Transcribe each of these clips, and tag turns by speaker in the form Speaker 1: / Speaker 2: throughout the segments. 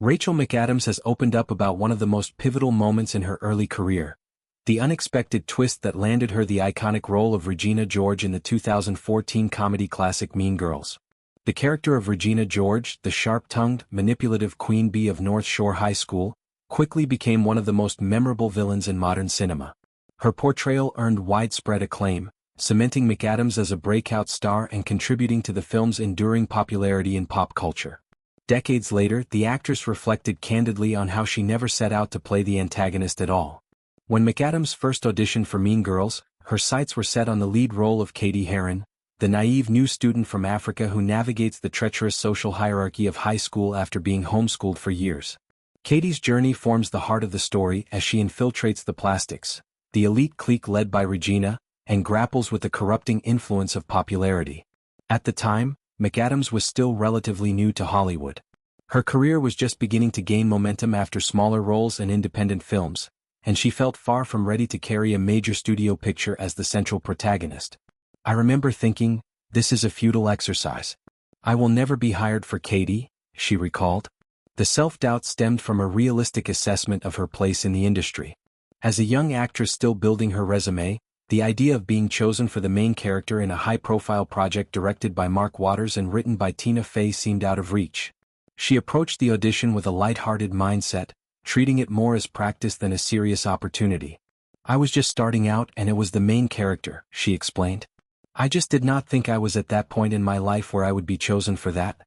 Speaker 1: Rachel McAdams has opened up about one of the most pivotal moments in her early career. The unexpected twist that landed her the iconic role of Regina George in the 2014 comedy classic Mean Girls. The character of Regina George, the sharp-tongued, manipulative queen bee of North Shore High School, quickly became one of the most memorable villains in modern cinema. Her portrayal earned widespread acclaim, cementing McAdams as a breakout star and contributing to the film's enduring popularity in pop culture. Decades later, the actress reflected candidly on how she never set out to play the antagonist at all. When McAdams first auditioned for Mean Girls, her sights were set on the lead role of Cady Heron, the naive new student from Africa who navigates the treacherous social hierarchy of high school after being homeschooled for years. Cady's journey forms the heart of the story as she infiltrates the Plastics, the elite clique led by Regina, and grapples with the corrupting influence of popularity. At the time, McAdams was still relatively new to Hollywood. Her career was just beginning to gain momentum after smaller roles in independent films, and she felt far from ready to carry a major studio picture as the central protagonist. I remember thinking, this is a futile exercise. I will never be hired for Cady, she recalled. The self-doubt stemmed from a realistic assessment of her place in the industry. As a young actress still building her resume, the idea of being chosen for the main character in a high-profile project directed by Mark Waters and written by Tina Fey seemed out of reach. She approached the audition with a light-hearted mindset, treating it more as practice than a serious opportunity. I was just starting out and it was the main character, she explained. I just did not think I was at that point in my life where I would be chosen for that,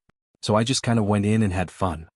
Speaker 1: so I just kind of went in and had fun.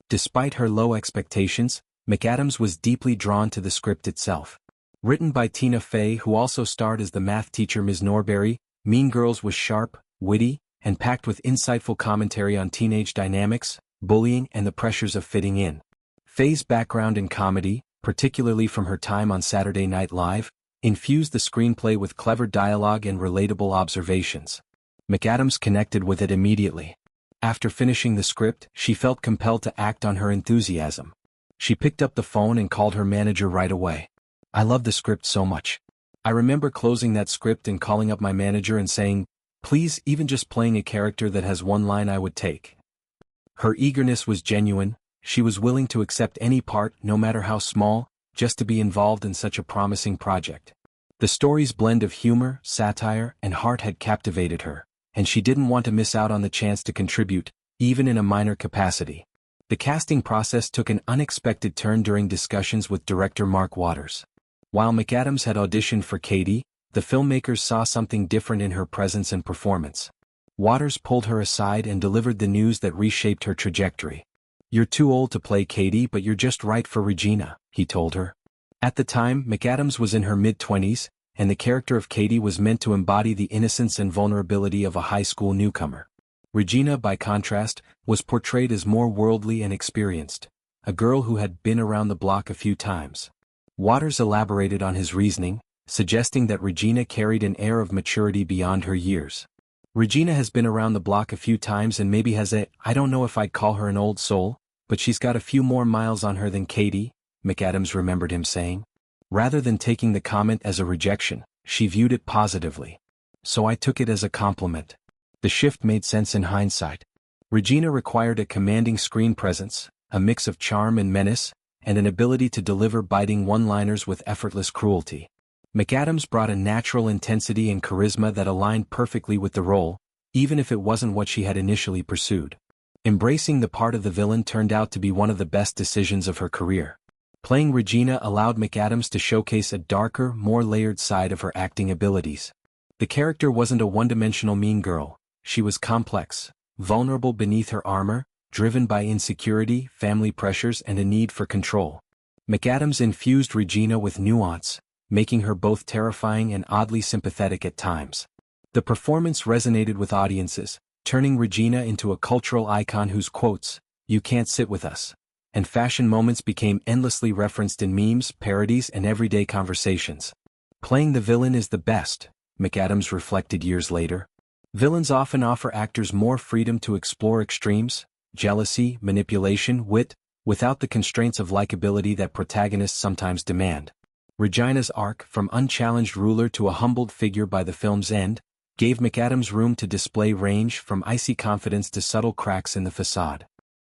Speaker 1: Despite her low expectations, McAdams was deeply drawn to the script itself. Written by Tina Fey, who also starred as the math teacher Ms. Norberry, Mean Girls was sharp, witty, and packed with insightful commentary on teenage dynamics, bullying, and the pressures of fitting in. Fey's background in comedy, particularly from her time on Saturday Night Live, infused the screenplay with clever dialogue and relatable observations. McAdams connected with it immediately. After finishing the script, she felt compelled to act on her enthusiasm. She picked up the phone and called her manager right away. I love the script so much. I remember closing that script and calling up my manager and saying, please, even just playing a character that has one line I would take. Her eagerness was genuine. She was willing to accept any part, no matter how small, just to be involved in such a promising project. The story's blend of humor, satire, and heart had captivated her, and she didn't want to miss out on the chance to contribute, even in a minor capacity. The casting process took an unexpected turn during discussions with director Mark Waters. While McAdams had auditioned for Cady, the filmmakers saw something different in her presence and performance. Waters pulled her aside and delivered the news that reshaped her trajectory. You're too old to play Cady, but you're just right for Regina, he told her. At the time, McAdams was in her mid-20s, and the character of Cady was meant to embody the innocence and vulnerability of a high school newcomer. Regina, by contrast, was portrayed as more worldly and experienced, a girl who had been around the block a few times. Waters elaborated on his reasoning, suggesting that Regina carried an air of maturity beyond her years. Regina has been around the block a few times and maybe has I don't know if I'd call her an old soul, but she's got a few more miles on her than Cady, McAdams remembered him saying. Rather than taking the comment as a rejection, she viewed it positively. So I took it as a compliment. The shift made sense in hindsight. Regina required a commanding screen presence, a mix of charm and menace, and an ability to deliver biting one-liners with effortless cruelty. McAdams brought a natural intensity and charisma that aligned perfectly with the role, even if it wasn't what she had initially pursued. Embracing the part of the villain turned out to be one of the best decisions of her career. Playing Regina allowed McAdams to showcase a darker, more layered side of her acting abilities. The character wasn't a one-dimensional mean girl. She was complex, vulnerable beneath her armor, driven by insecurity, family pressures, and a need for control. McAdams infused Regina with nuance, making her both terrifying and oddly sympathetic at times. The performance resonated with audiences, turning Regina into a cultural icon whose quotes, "You can't sit with us," and fashion moments became endlessly referenced in memes, parodies, and everyday conversations. Playing the villain is the best, McAdams reflected years later. Villains often offer actors more freedom to explore extremes, jealousy, manipulation, wit, without the constraints of likability that protagonists sometimes demand. Regina's arc, from unchallenged ruler to a humbled figure by the film's end, gave McAdams room to display range from icy confidence to subtle cracks in the facade.